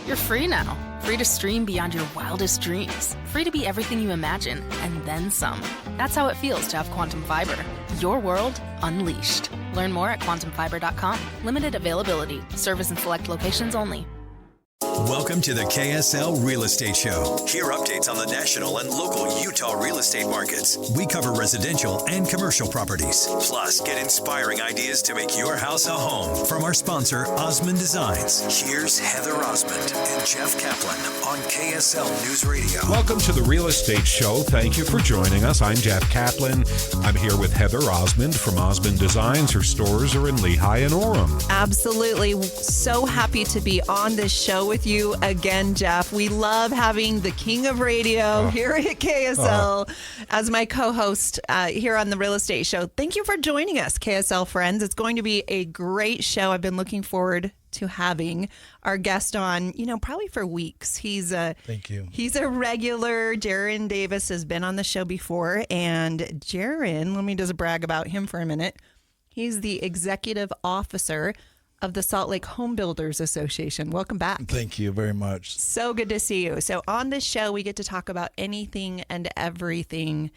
You're free now. Free to stream beyond your wildest dreams. Free to be everything you imagine, and then some. That's how it feels to have Quantum Fiber. Your world unleashed. Learn more at quantumfiber.com. Limited availability. Service in select locations only. Welcome to the KSL Real Estate Show. Hear updates on the national and local Utah real estate markets. We cover residential and commercial properties. Plus, get inspiring ideas to make your house a home from our sponsor, Osmond Designs. Here's Heather Osmond and Jeff Caplan on KSL News Radio. Welcome to the Real Estate Show. Thank you for joining us. I'm Jeff Caplan. I'm here with Heather Osmond from Osmond Designs. Her stores are in Lehigh and Orem. Absolutely. So happy to be on this show with you again, Jeff. We love having the king of radio here at KSL as my co-host here on the Real Estate Show. Thank you for joining us, KSL friends. It's going to be a great show. I've been looking forward to having our guest on, probably for weeks. Thank you. He's a regular. Jaren Davis has been on the show before. And Jaren, let me just brag about him for a minute. He's the executive officer of the Salt Lake Homebuilders Association. Welcome back. Thank you very much. So good to see you. So on this show, we get to talk about anything and everything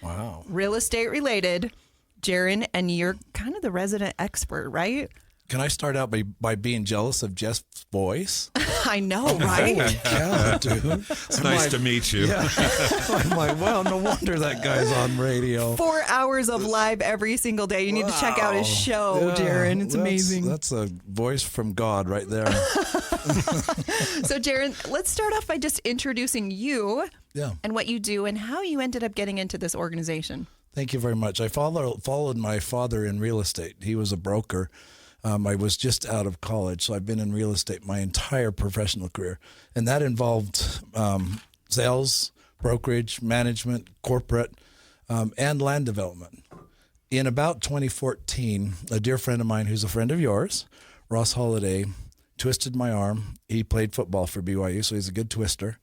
real estate related. Jaren, and you're kind of the resident expert, right? Can I start out by being jealous of Jeff's voice? I know, right? Holy cow, dude. It's nice to meet you. Yeah. I'm like, well, no wonder that guy's on radio. 4 hours of live every single day. You need to check out his show, Jaren. It's amazing. That's a voice from God right there. So, Jaren, let's start off by just introducing you and what you do and how you ended up getting into this organization. Thank you very much. I followed my father in real estate. He was a broker. I was just out of college, so I've been in real estate my entire professional career. And that involved sales, brokerage, management, corporate, and land development. In about 2014, a dear friend of mine who's a friend of yours, Ross Holliday, twisted my arm. He played football for BYU, so he's a good twister,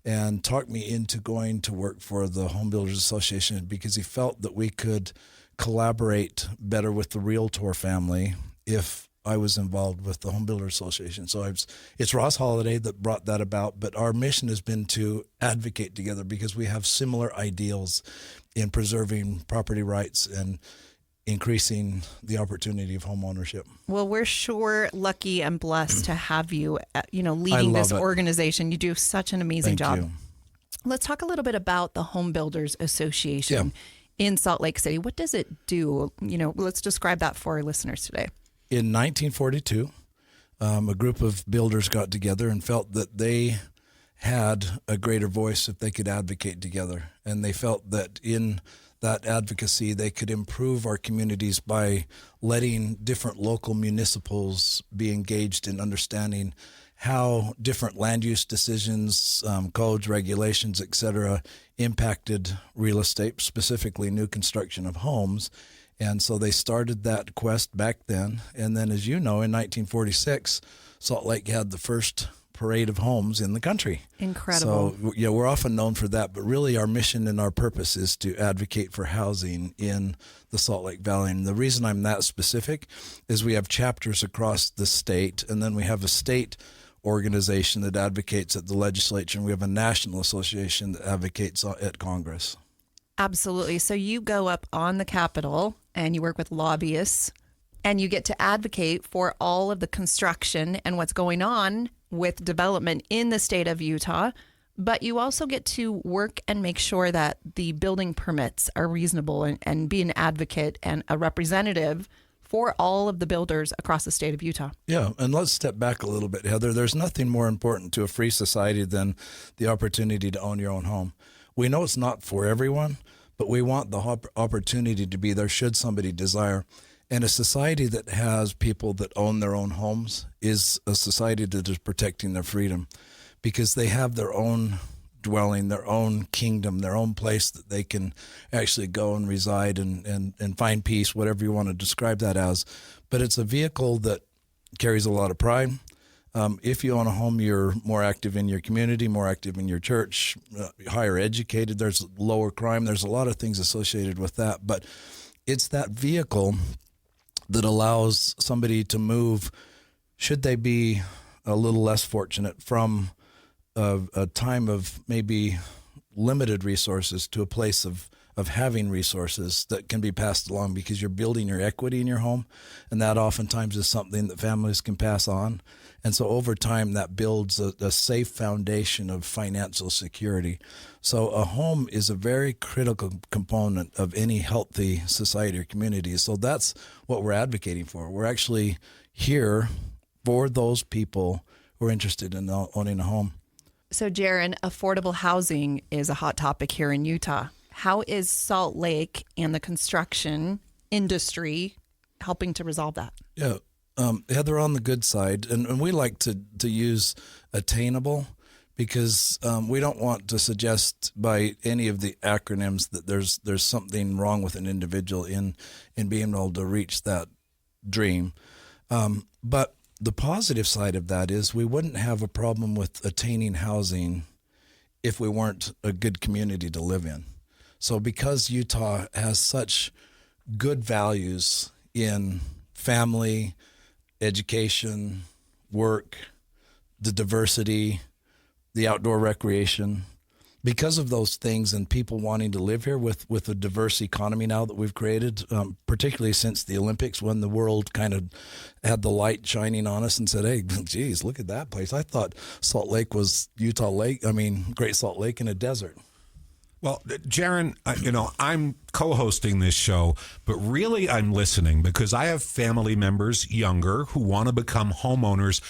and talked me into going to work for the Homebuilders Association because he felt that we could collaborate better with the Realtor family if I was involved with the Home Builder Association. So it's Ross Holliday that brought that about, but our mission has been to advocate together because we have similar ideals in preserving property rights and increasing the opportunity of home ownership. Well, we're sure lucky and blessed to have you, leading this organization. You do such an amazing job. You. Let's talk a little bit about the Home Builders Association in Salt Lake City. What does it do? Let's describe that for our listeners today. In 1942, a group of builders got together and felt that they had a greater voice if they could advocate together. And they felt that in that advocacy, they could improve our communities by letting different local municipals be engaged in understanding how different land use decisions, codes, regulations, et cetera, impacted real estate, specifically new construction of homes. And so they started that quest back then. And then, as you know, in 1946, Salt Lake had the first parade of homes in the country. Incredible. So, we're often known for that, but really our mission and our purpose is to advocate for housing in the Salt Lake Valley. And the reason I'm that specific is we have chapters across the state, and then we have a state organization that advocates at the legislature, and we have a national association that advocates at Congress. Absolutely. So you go up on the Capitol and you work with lobbyists and you get to advocate for all of the construction and what's going on with development in the state of Utah. But you also get to work and make sure that the building permits are reasonable and be an advocate and a representative for all of the builders across the state of Utah. Yeah, and let's step back a little bit, Heather. There's nothing more important to a free society than the opportunity to own your own home. We know it's not for everyone, but we want the opportunity to be there should somebody desire. And a society that has people that own their own homes is a society that is protecting their freedom because they have their own dwelling, their own kingdom, their own place that they can actually go and reside and find peace, whatever you want to describe that as. But it's a vehicle that carries a lot of pride. If you own a home, you're more active in your community, more active in your church, higher educated. There's lower crime. There's a lot of things associated with that. But it's that vehicle that allows somebody to move, should they be a little less fortunate, from a time of maybe limited resources to a place of having resources that can be passed along, because you're building your equity in your home, and that oftentimes is something that families can pass on. And so over time, that builds a safe foundation of financial security. So a home is a very critical component of any healthy society or community. So that's what we're advocating for. We're actually here for those people who are interested in owning a home. So, Jaren, affordable housing is a hot topic here in Utah. How is Salt Lake and the construction industry helping to resolve that? Yeah, Heather, on the good side, and we like to use attainable, because we don't want to suggest by any of the acronyms that there's something wrong with an individual in being able to reach that dream. But the positive side of that is we wouldn't have a problem with attaining housing if we weren't a good community to live in. So because Utah has such good values in family, education, work, the diversity, the outdoor recreation, because of those things and people wanting to live here with a diverse economy now that we've created, particularly since the Olympics, when the world kind of had the light shining on us and said, hey, geez, look at that place. I thought Salt Lake was Great Salt Lake in a desert. Well, Jaren, I'm co-hosting this show, but really I'm listening because I have family members younger who want to become homeowners.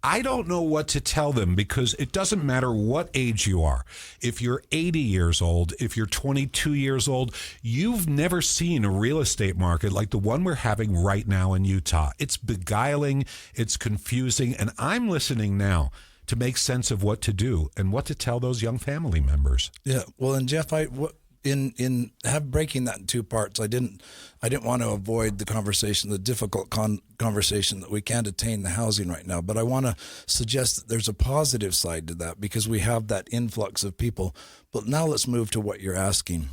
I don't know what to tell them, because it doesn't matter what age you are. If you're 80 years old, if you're 22 years old, you've never seen a real estate market like the one we're having right now in Utah. It's beguiling, it's confusing, and I'm listening now to make sense of what to do and what to tell those young family members. Yeah, well, and Jeff, breaking that in two parts, I didn't want to avoid the conversation, the difficult conversation that we can't attain the housing right now. But I want to suggest that there's a positive side to that, because we have that influx of people. But now let's move to what you're asking.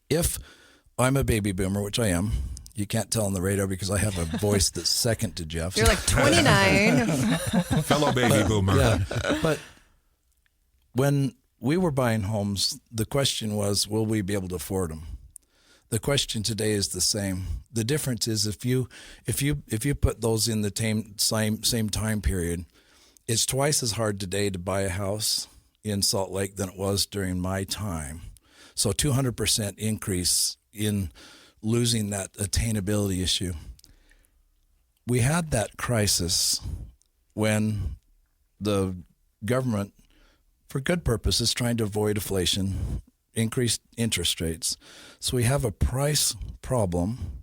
If I'm a baby boomer, which I am, you can't tell on the radar because I have a voice that's second to Jeff's. You're like 29. Fellow baby boomer. Yeah, but when we were buying homes, the question was, will we be able to afford them? The question today is the same. The difference is if you put those in the same time period, it's twice as hard today to buy a house in Salt Lake than it was during my time. So 200% increase in losing that attainability issue. We had that crisis when the government, for good purposes, trying to avoid inflation, increased interest rates. So we have a price problem,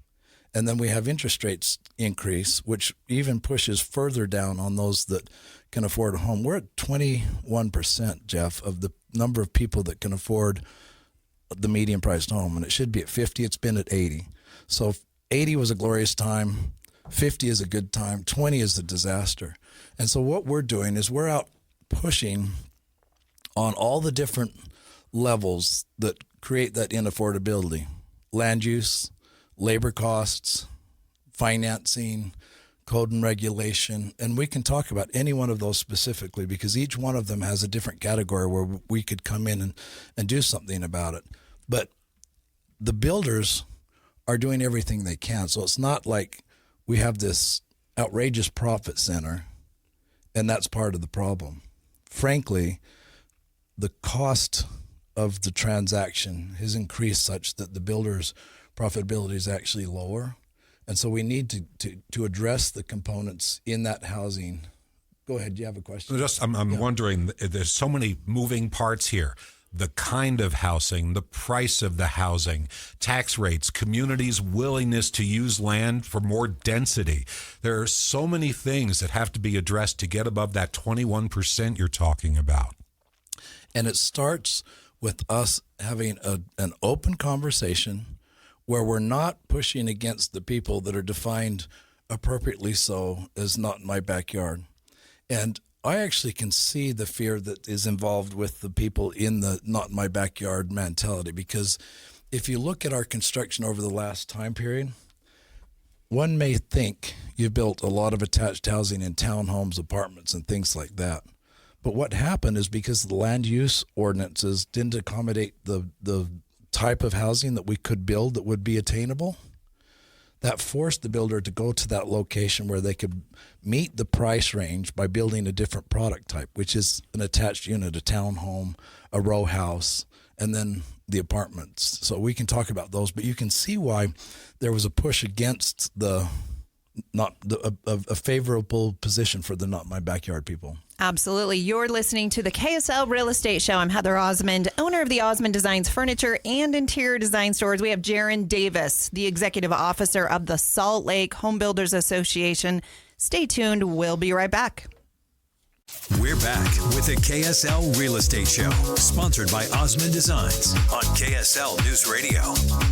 and then we have interest rates increase, which even pushes further down on those that can afford a home. We're at 21%, Jeff, of the number of people that can afford the median priced home, and it should be at 50. It's been at 80. So 80 was a glorious time. 50 is a good time. 20 is a disaster. And so what we're doing is we're out pushing on all the different levels that create that inaffordability: land use, labor costs, financing, code and regulation. And we can talk about any one of those specifically, because each one of them has a different category where we could come in and do something about it. But the builders are doing everything they can. So it's not like we have this outrageous profit center and that's part of the problem. Frankly, the cost of the transaction has increased such that the builder's profitability is actually lower. And so we need to address the components in that housing. Go ahead. Do you have a question? I'm wondering, there's so many moving parts here. The kind of housing, the price of the housing, tax rates, communities' willingness to use land for more density. There are so many things that have to be addressed to get above that 21% you're talking about. And it starts with us having an open conversation where we're not pushing against the people that are defined appropriately so as not in my backyard. And I actually can see the fear that is involved with the people in the not in my backyard mentality, because if you look at our construction over the last time period, one may think you built a lot of attached housing in townhomes, apartments, and things like that. But what happened is because the land use ordinances didn't accommodate the type of housing that we could build that would be attainable, that forced the builder to go to that location where they could meet the price range by building a different product type, which is an attached unit, a townhome, a row house, and then the apartments. So we can talk about those, but you can see why there was a push against a favorable position for the not my backyard people. Absolutely. You're listening to the KSL Real Estate Show. I'm Heather Osmond, owner of the Osmond Designs Furniture and Interior Design Stores. We have Jaren Davis, the executive officer of the Salt Lake Homebuilders Association. Stay tuned. We'll be right back. We're back with the KSL Real Estate Show, sponsored by Osmond Designs on KSL News Radio.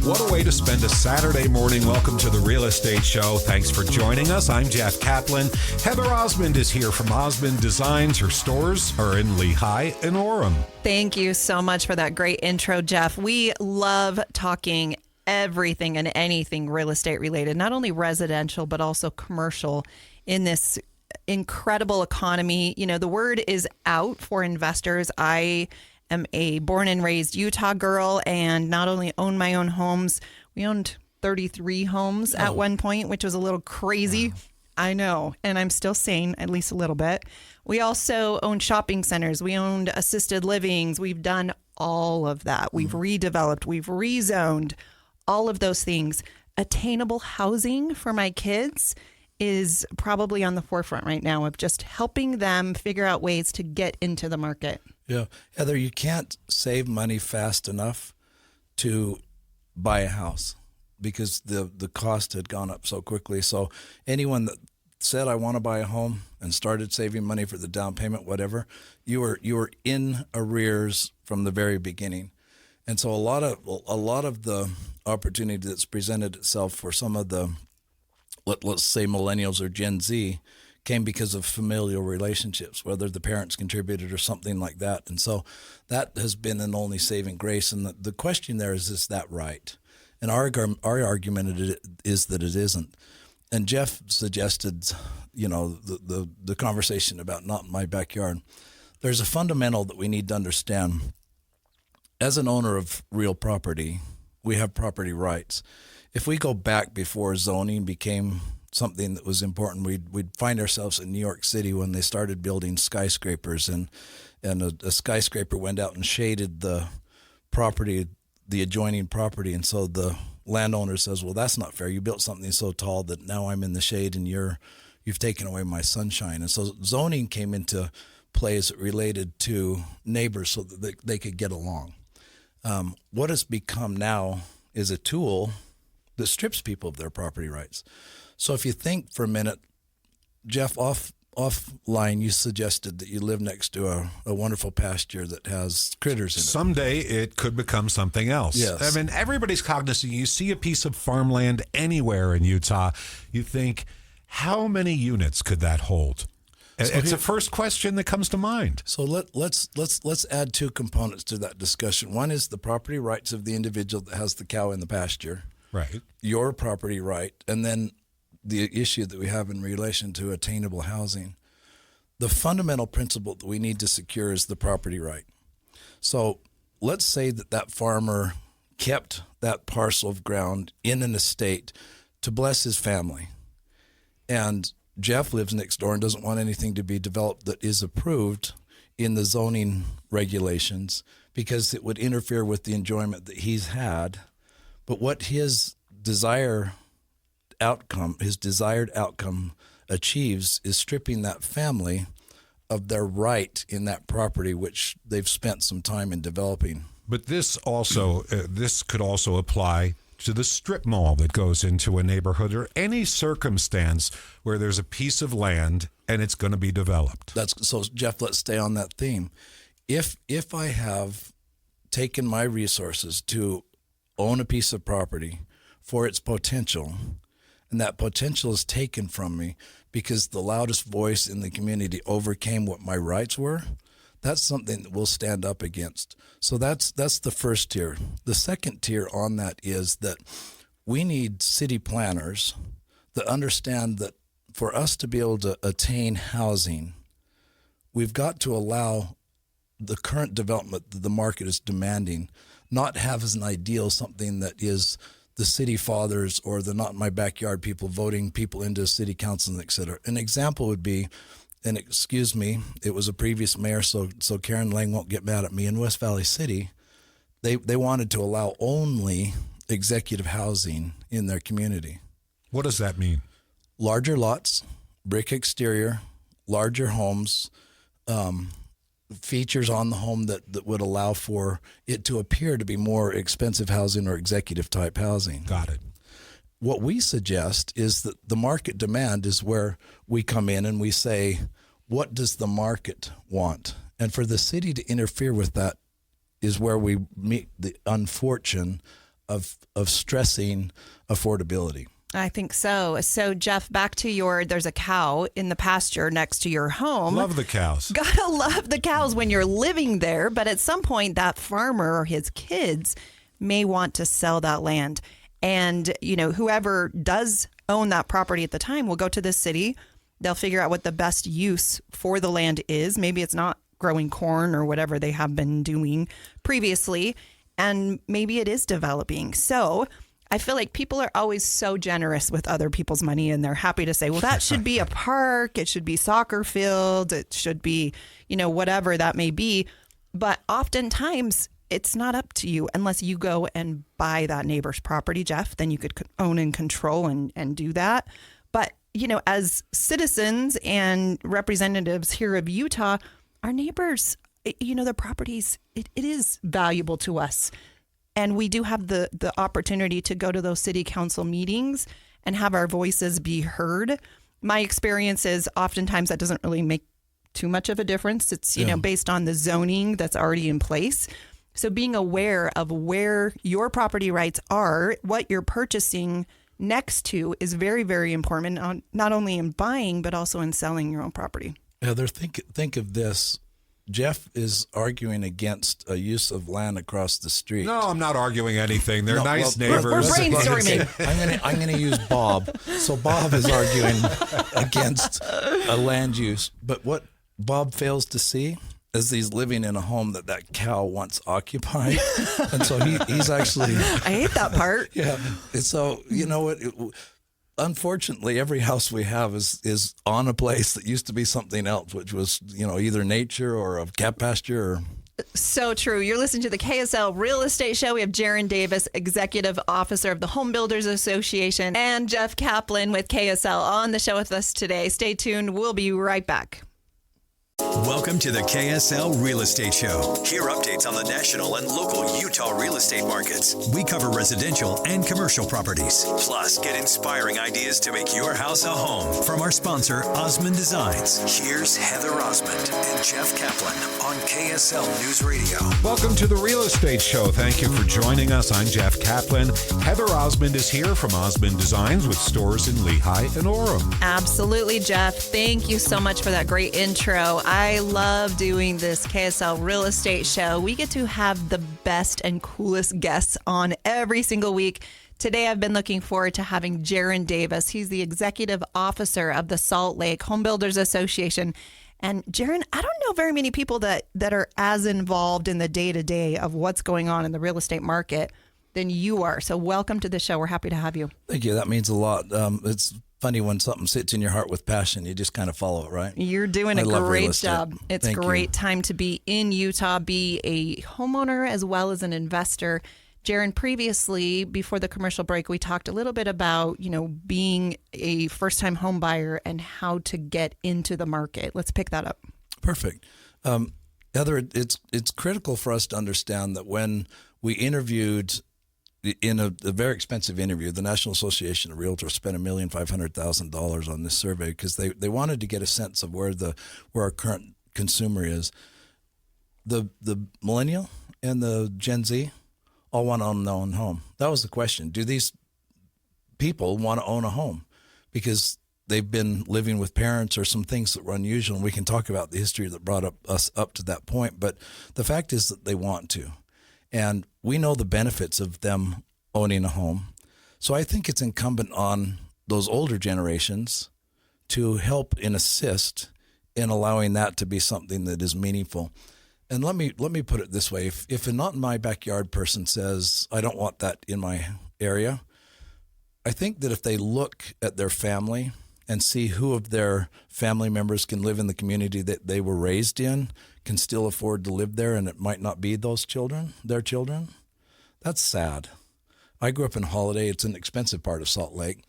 What a way to spend a Saturday morning. Welcome to the Real Estate Show. Thanks for joining us. I'm Jeff Caplan. Heather Osmond is here from Osmond Designs. Her stores are in Lehigh and Orem. Thank you so much for that great intro, Jeff. We love talking everything and anything real estate related, not only residential, but also commercial in this incredible economy. You know, the word is out for investors. I am a born and raised Utah girl and not only own my own homes, we owned 33 homes at one point, which was a little crazy. Wow. I know. And I'm still sane, at least a little bit. We also owned shopping centers. We owned assisted livings. We've done all of that. We've redeveloped. We've rezoned, all of those things. Attainable housing for my kids is probably on the forefront right now of just helping them figure out ways to get into the market. Yeah. Heather, you can't save money fast enough to buy a house because the cost had gone up so quickly. So anyone that said, I want to buy a home and started saving money for the down payment, whatever, you were in arrears from the very beginning. And so a lot of the opportunity that's presented itself for some of the, let's say millennials or Gen Z, came because of familial relationships, whether the parents contributed or something like that. And so that has been an only saving grace. And the question there is that right? And our argument is that it isn't. And Jeff suggested, the conversation about not in my backyard. There's a fundamental that we need to understand. As an owner of real property, we have property rights. If we go back before zoning became something that was important, we'd find ourselves in New York City when they started building skyscrapers, and a skyscraper went out and shaded the property, the adjoining property, and so the landowner says, well, that's not fair. You built something so tall that now I'm in the shade and you've taken away my sunshine. And so zoning came into play as it related to neighbors so that they could get along. What has become now is a tool that strips people of their property rights. So if you think for a minute, Jeff, offline, you suggested that you live next to a wonderful pasture that has critters in it. Someday it could become something else. Yes. I mean, everybody's cognizant. You see a piece of farmland anywhere in Utah, you think, how many units could that hold? It's the first question that comes to mind. So let's add two components to that discussion. One is the property rights of the individual that has the cow in the pasture. Right. Your property right, and then the issue that we have in relation to attainable housing. The fundamental principle that we need to secure is the property right. So let's say that farmer kept that parcel of ground in an estate to bless his family. And Jeff lives next door and doesn't want anything to be developed that is approved in the zoning regulations because it would interfere with the enjoyment that he's had. But what his desired outcome achieves is stripping that family of their right in that property, which they've spent some time in developing. But this could also apply to the strip mall that goes into a neighborhood or any circumstance where there's a piece of land and it's going to be developed. So Jeff, let's stay on that theme. If I have taken my resources to own a piece of property for its potential, and that potential is taken from me because the loudest voice in the community overcame what my rights were, that's something that we'll stand up against. So that's the first tier. The second tier on that is that we need city planners that understand that for us to be able to attain housing, we've got to allow the current development that the market is demanding not have as an ideal something that is the city fathers or the not in my backyard people voting people into city council, et cetera. An example would be, and excuse me, it was a previous mayor, so Karen Lang won't get mad at me. In West Valley City, they wanted to allow only executive housing in their community. What does that mean? Larger lots, brick exterior, larger homes, features on the home that would allow for it to appear to be more expensive housing or executive type housing. Got it. What we suggest is that the market demand is where we come in and we say, what does the market want? And for the city to interfere with that is where we meet the unfortune of stressing affordability. I think so. So, Jeff, back to there's a cow in the pasture next to your home. Love the cows. Gotta love the cows when you're living there. But at some point, that farmer or his kids may want to sell that land. And, whoever does own that property at the time will go to the city. They'll figure out what the best use for the land is. Maybe it's not growing corn or whatever they have been doing previously. And maybe it is developing. So I feel like people are always so generous with other people's money, and they're happy to say, well, that should be a park. It should be soccer field. It should be, whatever that may be. But oftentimes it's not up to you unless you go and buy that neighbor's property, Jeff. Then you could own and control and do that. But, as citizens and representatives here of Utah, our neighbors, their properties, it is valuable to us. And we do have the opportunity to go to those city council meetings and have our voices be heard. My experience is oftentimes that doesn't really make too much of a difference. It's, based on the zoning that's already in place. So being aware of where your property rights are, what you're purchasing next to is very, very important, not only in buying, but also in selling your own property. Heather, think of this. Jeff is arguing against a use of land across the street. No, I'm not arguing anything. They're nice neighbors. We're brainstorming. I'm going to use Bob. So Bob is arguing against a land use. But what Bob fails to see is he's living in a home that cow once occupied. And so he's actually... I hate that part. Yeah. And so, you know what? Unfortunately, every house we have is on a place that used to be something else, which was, either nature or a cat pasture. So true. You're listening to the KSL Real Estate Show. We have Jaren Davis, Executive Officer of the Homebuilders Association, and Jeff Caplan with KSL on the show with us today. Stay tuned. We'll be right back. Welcome to the KSL Real Estate Show. Hear updates on the national and local Utah real estate markets. We cover residential and commercial properties. Plus, get inspiring ideas to make your house a home from our sponsor, Osmond Designs. Here's Heather Osmond and Jeff Caplan on KSL News Radio. Welcome to the Real Estate Show. Thank you for joining us. I'm Jeff Caplan. Heather Osmond is here from Osmond Designs with stores in Lehigh and Orem. Absolutely, Jeff. Thank you so much for that great intro. I love doing this KSL Real Estate Show. We get to have the best and coolest guests on every single week. Today, I've been looking forward to having Jaren Davis. He's the Executive Officer of the Salt Lake Homebuilders Association. And Jaren, I don't know very many people that are as involved in the day-to-day of what's going on in the real estate market than you are. So welcome to the show. We're happy to have you. Thank you. That means a lot. It's funny when something sits in your heart with passion, you just kind of follow it, right? You're doing a great job. It's a great time to be in Utah, be a homeowner as well as an investor. Jaren, previously, before the commercial break, we talked a little bit about, being a first-time home buyer and how to get into the market. Let's pick that up. Perfect. Heather, it's critical for us to understand that when we interviewed in a very expensive interview, the National Association of Realtors spent $1,500,000 on this survey because they wanted to get a sense of where our current consumer is. The millennial and the Gen Z all want to own their own home. That was the question. Do these people want to own a home? Because they've been living with parents or some things that were unusual, and we can talk about the history that brought us up to that point. But the fact is that they want to. And we know the benefits of them owning a home. So I think it's incumbent on those older generations to help and assist in allowing that to be something that is meaningful. And let me put it this way. If a not in my backyard person says, I don't want that in my area, I think that if they look at their family and see who of their family members can live in the community that they were raised in, can still afford to live there, and it might not be those children, their children, that's sad. I grew up in Holiday. It's an expensive part of Salt Lake,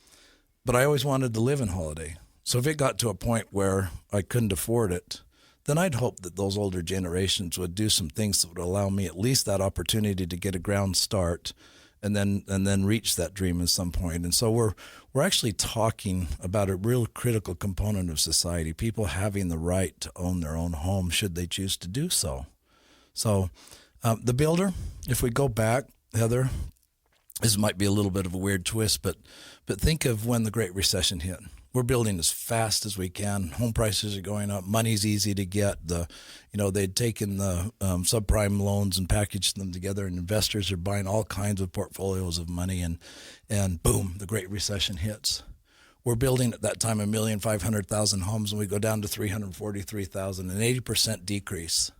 but I always wanted to live in Holiday. So if it got to a point where I couldn't afford it, then I'd hope that those older generations would do some things that would allow me at least that opportunity to get a ground start and then reach that dream at some point. And so we're actually talking about a real critical component of society, people having the right to own their own home should they choose to do so. So the builder, if we go back, Heather, this might be a little bit of a weird twist, but think of when the Great Recession hit. We're building as fast as we can. Home prices are going up. Money's easy to get. They'd taken the subprime loans and packaged them together, and investors are buying all kinds of portfolios of money, and boom, the Great Recession hits. We're building at that time 1,500,000 homes, and we go down to 343,000, an 80% decrease.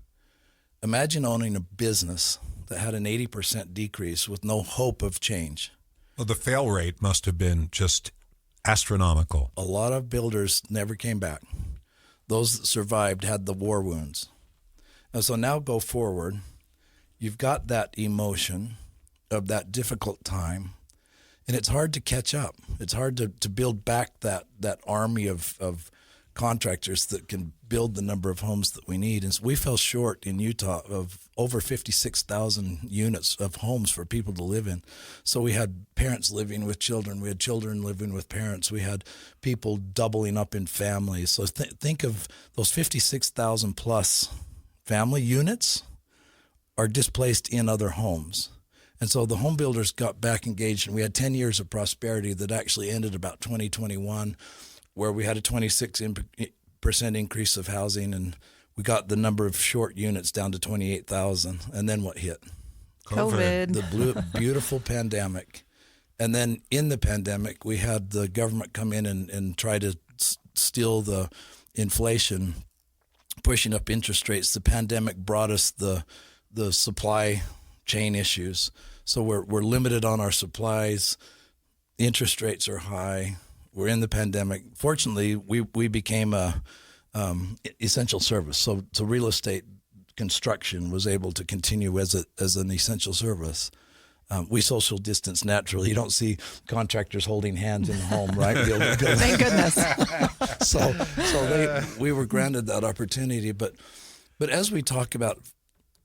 Imagine owning a business that had an 80% decrease with no hope of change. Well, the fail rate must have been just astronomical. A lot of builders never came back. Those that survived had the war wounds. And so now go forward. You've got that emotion of that difficult time, and it's hard to catch up. It's hard to build back that army of contractors that can build the number of homes that we need. And so we fell short in Utah of over 56,000 units of homes for people to live in. So we had parents living with children. We had children living with parents. We had people doubling up in families. So think of those 56,000 plus family units are displaced in other homes. And so the home builders got back engaged, and we had 10 years of prosperity that actually ended about 2021, where we had a 26% increase of housing, and we got the number of short units down to 28,000. And then what hit? COVID. The beautiful pandemic. And then in the pandemic, we had the government come in and try to steal the inflation, pushing up interest rates. The pandemic brought us the supply chain issues. So we're limited on our supplies. Interest rates are high. We're in the pandemic. Fortunately, we became a essential service. So real estate construction was able to continue as an essential service. We social distance naturally. You don't see contractors holding hands in the home, right? Thank goodness. So we were granted that opportunity. But as we talk about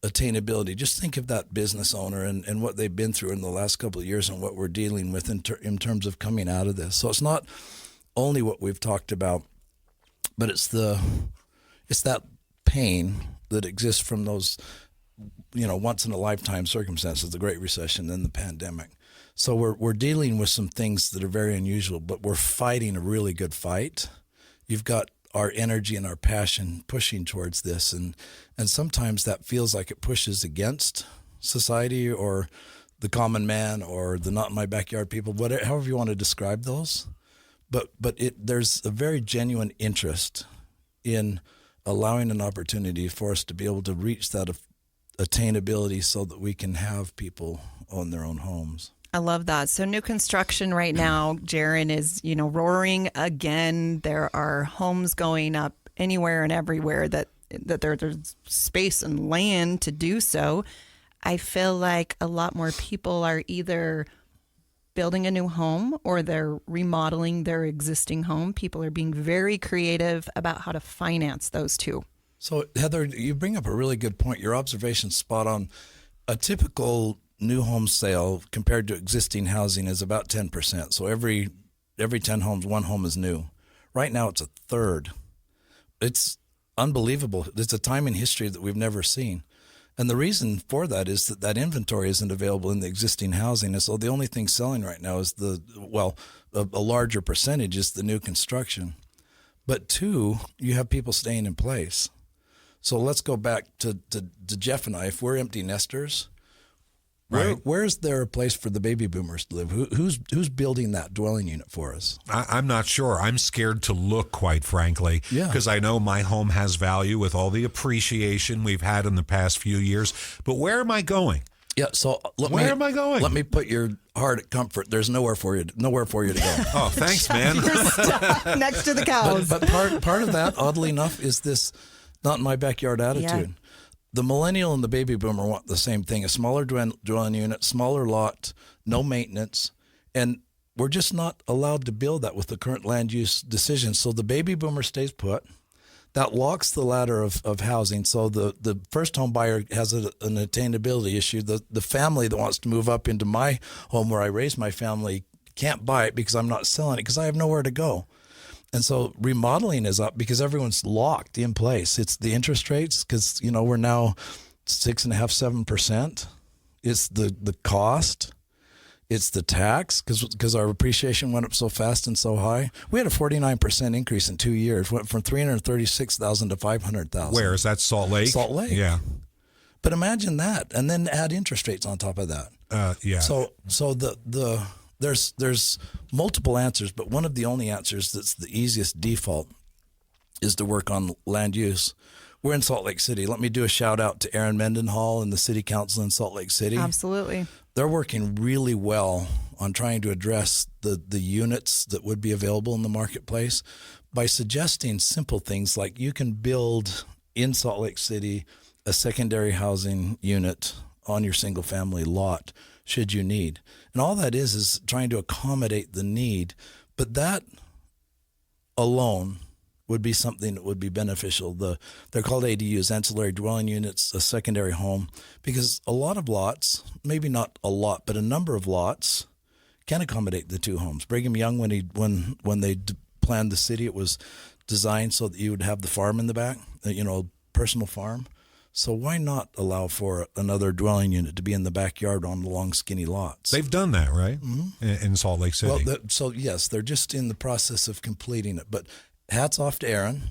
attainability, just think of that business owner and what they've been through in the last couple of years and what we're dealing with in terms of coming out of this. So it's not only what we've talked about, but it's that pain that exists from those, once in a lifetime circumstances, the Great Recession and the pandemic. So we're dealing with some things that are very unusual, but we're fighting a really good fight. You've got our energy and our passion pushing towards this, and sometimes that feels like it pushes against society or the common man or the not in my backyard people, whatever, however you want to describe those. But there's a very genuine interest in allowing an opportunity for us to be able to reach that attainability so that we can have people own their on homes. I love that. So new construction right now, Jaren, is, roaring again. There are homes going up anywhere and everywhere that there's space and land to do so. I feel like a lot more people are either building a new home or they're remodeling their existing home. People are being very creative about how to finance those two. So, Heather, you bring up a really good point. Your observation's spot on. A typical new home sale compared to existing housing is about 10%. So every 10 homes, one home is new. Right now, it's a third. It's unbelievable. It's a time in history that we've never seen. And the reason for that is that inventory isn't available in the existing housing. And so the only thing selling right now is a larger percentage is the new construction. But two, you have people staying in place. So let's go back to Jeff and I. If we're empty nesters, Right. Where's there a place for the baby boomers to live? Who's building that dwelling unit for us? I'm not sure. I'm scared to look, quite frankly, Yeah. because I know my home has value with all the appreciation we've had in the past few years. But where am I going? Yeah. So Where am I going? Let me put your heart at comfort. There's nowhere for you to go. Oh, thanks, man. Next to the cows. But part of that, oddly enough, is this not in my backyard attitude. Yeah. The millennial and the baby boomer want the same thing: a smaller dwelling unit, smaller lot, no maintenance, and we're just not allowed to build that with the current land use decisions. So the baby boomer stays put. That locks the ladder of housing. So the first home buyer has an attainability issue. The family that wants to move up into my home where I raised my family can't buy it because I'm not selling it because I have nowhere to go. And so remodeling is up because everyone's locked in place. It's the interest rates because, we're now 6.5%, 7%. It's the cost. It's the tax because our appreciation went up so fast and so high. We had a 49% increase in 2 years. Went from 336,000 to 500,000. Where is that? Salt Lake? Salt Lake. Yeah. But imagine that, and then add interest rates on top of that. Yeah. So there's multiple answers, but one of the only answers that's the easiest default is to work on land use. We're in Salt Lake City. Let me do a shout out to Aaron Mendenhall and the City Council in Salt Lake City. Absolutely. They're working really well on trying to address the units that would be available in the marketplace by suggesting simple things like you can build in Salt Lake City a secondary housing unit on your single family lot should you need. And all that is trying to accommodate the need. But that alone would be something that would be beneficial. They're called ADUs, ancillary dwelling units, a secondary home, because a lot of lots, maybe not a lot, but a number of lots can accommodate the two homes. Brigham Young, when they planned the city, it was designed so that you would have the farm in the back, personal farm. So why not allow for another dwelling unit to be in the backyard on the long, skinny lots? They've done that, right? Mm-hmm. In Salt Lake City. Well, yes, they're just in the process of completing it. But hats off to Aaron,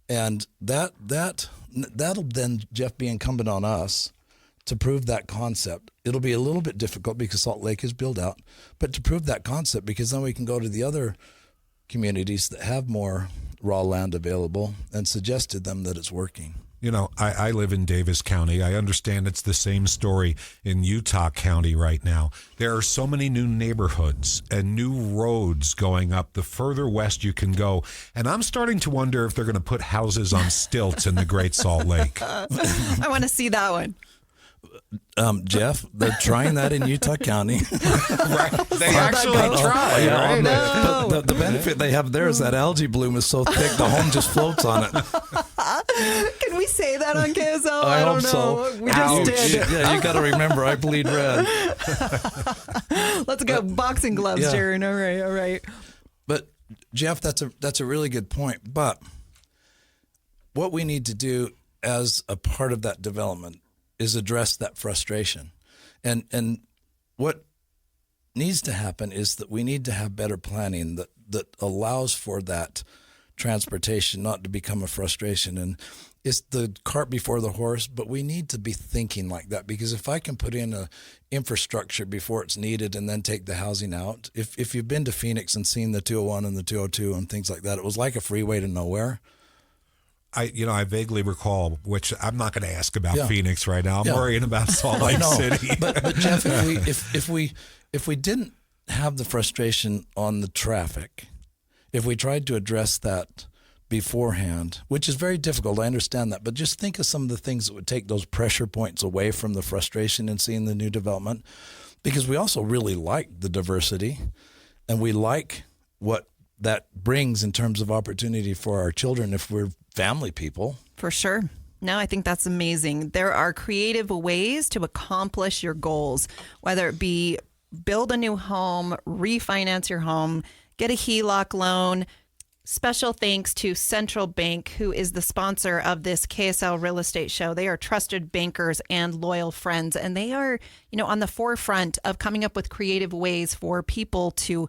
and that'll then, Jeff, be incumbent on us to prove that concept. It'll be a little bit difficult because Salt Lake is built out, but to prove that concept, because then we can go to the other communities that have more raw land available and suggest to them that it's working. I live in Davis County. I understand it's the same story in Utah County right now. There are so many new neighborhoods and new roads going up the further west you can go. And I'm starting to wonder if they're going to put houses on stilts in the Great Salt Lake. I want to see that one. Jeff, they're trying that in Utah County. Right. They actually try. Right? No. But the benefit they have there is that algae bloom is so thick the home just floats on it. Can we say that on KSL? I don't hope know. so. We just did. Yeah, you got to remember, I bleed red. Let's go. Boxing gloves, Yeah. Jaren. All right. But Jeff, that's a really good point. But what we need to do as a part of that development is address that frustration. And what needs to happen is that we need to have better planning that allows for that transportation not to become a frustration. And it's the cart before the horse, but we need to be thinking like that, because if I can put in a infrastructure before it's needed and then take the housing out, if you've been to Phoenix and seen the 201 and the 202 and things like that, it was like a freeway to nowhere. I vaguely recall, which I'm not going to ask about Yeah. Phoenix right now. I'm worrying about Salt Lake City. But Jeff, if we didn't have the frustration on the traffic, if we tried to address that beforehand, which is very difficult, I understand that, but just think of some of the things that would take those pressure points away from the frustration in seeing the new development, because we also really like the diversity and we like what that brings in terms of opportunity for our children if we're family people. For sure. No, I think that's amazing. There are creative ways to accomplish your goals, whether it be build a new home, refinance your home, get a HELOC loan. Special thanks to Central Bank, who is the sponsor of this KSL Real Estate Show. They are trusted bankers and loyal friends, and they are, on the forefront of coming up with creative ways for people to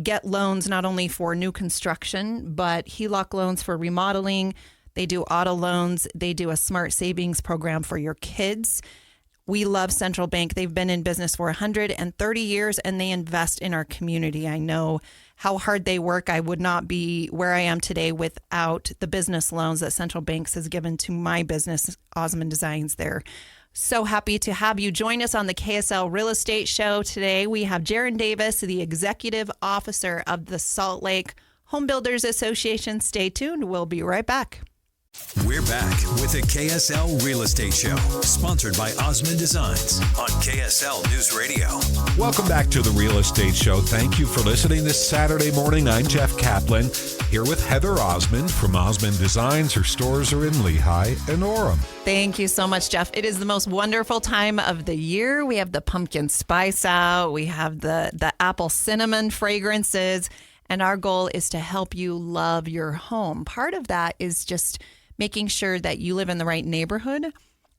get loans, not only for new construction, but HELOC loans for remodeling. They do auto loans. They do a smart savings program for your kids. We love Central Bank. They've been in business for 130 years and they invest in our community. I know how hard they work. I would not be where I am today without the business loans that Central Banks has given to my business, Osmond Designs. They're so happy to have you join us on the KSL Real Estate Show today. We have Jaren Davis, the executive officer of the Salt Lake Homebuilders Association. Stay tuned. We'll be right back. We're back with the KSL Real Estate Show, sponsored by Osmond Designs on KSL News Radio. Welcome back to the Real Estate Show. Thank you for listening this Saturday morning. I'm Jeff Caplan, here with Heather Osmond from Osmond Designs. Her stores are in Lehigh and Orem. Thank you so much, Jeff. It is the most wonderful time of the year. We have the pumpkin spice out. We have the apple cinnamon fragrances. And our goal is to help you love your home. Part of that is just making sure that you live in the right neighborhood,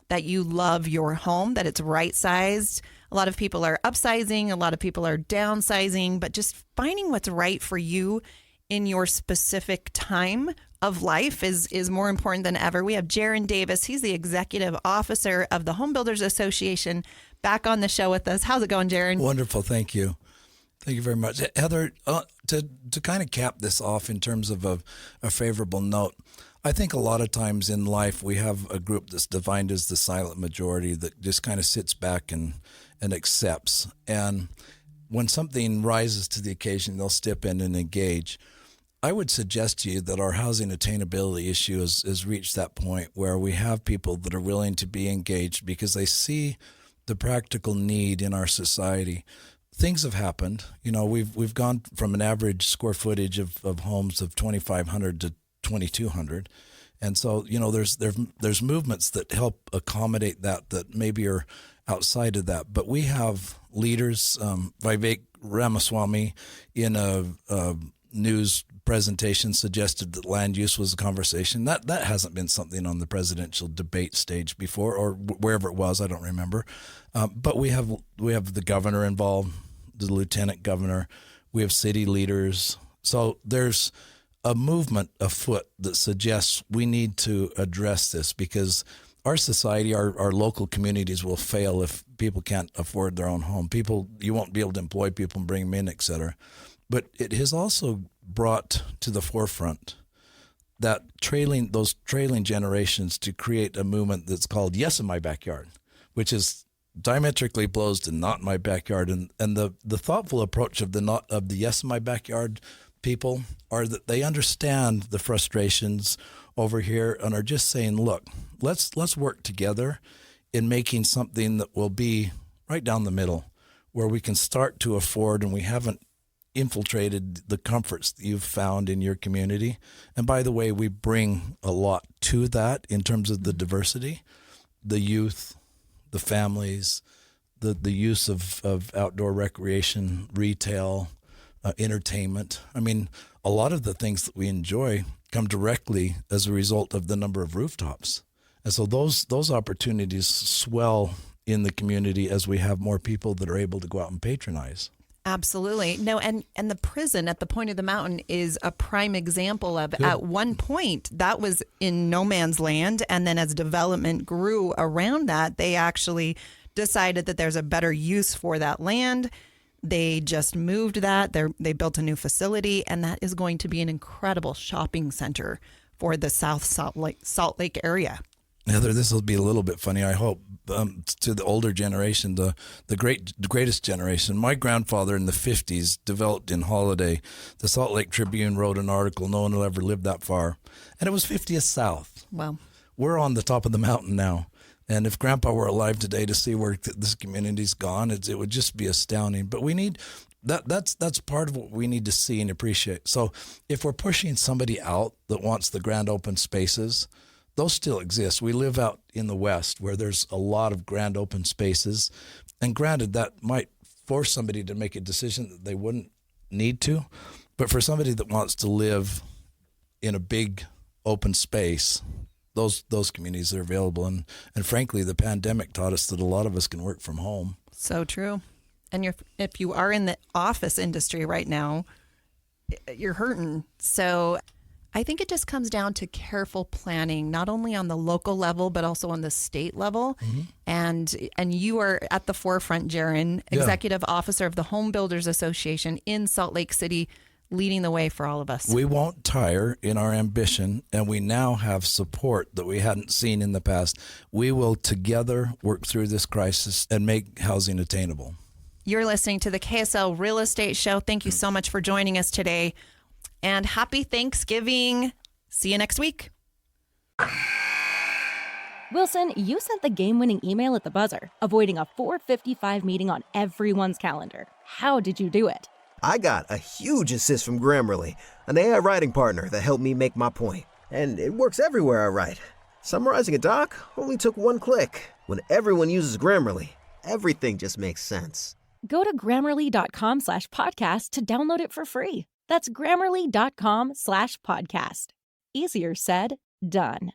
that you love your home, that it's right-sized. A lot of people are upsizing, a lot of people are downsizing, but just finding what's right for you in your specific time of life is more important than ever. We have Jaren Davis. He's the executive officer of the Homebuilders Association, back on the show with us. How's it going, Jaren? Wonderful. Thank you. Thank you very much. Heather, to kind of cap this off in terms of a favorable note, I think a lot of times in life we have a group that's defined as the silent majority that just kind of sits back and accepts. And when something rises to the occasion, they'll step in and engage. I would suggest to you that our housing attainability issue has reached that point where we have people that are willing to be engaged because they see the practical need in our society. Things have happened. You know, we've gone from an average square footage of homes of 2,500 to 2,200. And so, you know, there's movements that help accommodate that maybe are outside of that. But we have leaders, Vivek Ramaswamy in a news presentation suggested that land use was a conversation. That hasn't been something on the presidential debate stage before, or wherever it was, I don't remember. But we have the governor involved, the lieutenant governor, we have city leaders. So there's a movement afoot that suggests we need to address this because our society, our local communities will fail if people can't afford their own home. You won't be able to employ people and bring them in, et cetera. But it has also brought to the forefront that those trailing generations to create a movement that's called Yes in My Backyard, which is diametrically opposed to Not in My Backyard. And the thoughtful approach of the Yes in My Backyard people are that they understand the frustrations over here and are just saying, look, let's work together in making something that will be right down the middle where we can start to afford, and we haven't infiltrated the comforts that you've found in your community. And by the way, we bring a lot to that in terms of the diversity, the youth, the families, the use of outdoor recreation, retail, entertainment. I mean, a lot of the things that we enjoy come directly as a result of the number of rooftops. And so those opportunities swell in the community as we have more people that are able to go out and patronize. Absolutely. No, and the prison at the point of the mountain is a prime example of, at one point, that was in no man's land. And then as development grew around that, they actually decided that there's a better use for that land. They just moved that. They built a new facility, and that is going to be an incredible shopping center for the South Salt Lake area. Heather, this will be a little bit funny, I hope, to the older generation, the greatest generation. My grandfather in the 50s developed in Holiday. The Salt Lake Tribune wrote an article, no one will ever live that far. And it was 50th South. Wow. We're on the top of the mountain now. And if Grandpa were alive today to see where this community's gone, it would just be astounding. But we need that's part of what we need to see and appreciate. So if we're pushing somebody out that wants the grand open spaces, those still exist. We live out in the West where there's a lot of grand open spaces. And granted, that might force somebody to make a decision that they wouldn't need to. But for somebody that wants to live in a big open space, those communities are available. And frankly, the pandemic taught us that a lot of us can work from home. So true. And if you are in the office industry right now, you're hurting. So I think it just comes down to careful planning, not only on the local level, but also on the state level. And you are at the forefront, Jaren, Executive Officer of the Homebuilders Association in Salt Lake City, leading the way for all of us. We won't tire in our ambition, and we now have support that we hadn't seen in the past. We will together work through this crisis and make housing attainable. You're listening to the KSL Real Estate Show. Thank you so much for joining us today. And happy Thanksgiving. See you next week. Wilson, you sent the game-winning email at the buzzer, avoiding a 4:55 meeting on everyone's calendar. How did you do it? I got a huge assist from Grammarly, an AI writing partner that helped me make my point. And it works everywhere I write. Summarizing a doc only took one click. When everyone uses Grammarly, everything just makes sense. Go to Grammarly.com/podcast to download it for free. That's Grammarly.com/podcast. Easier said, done.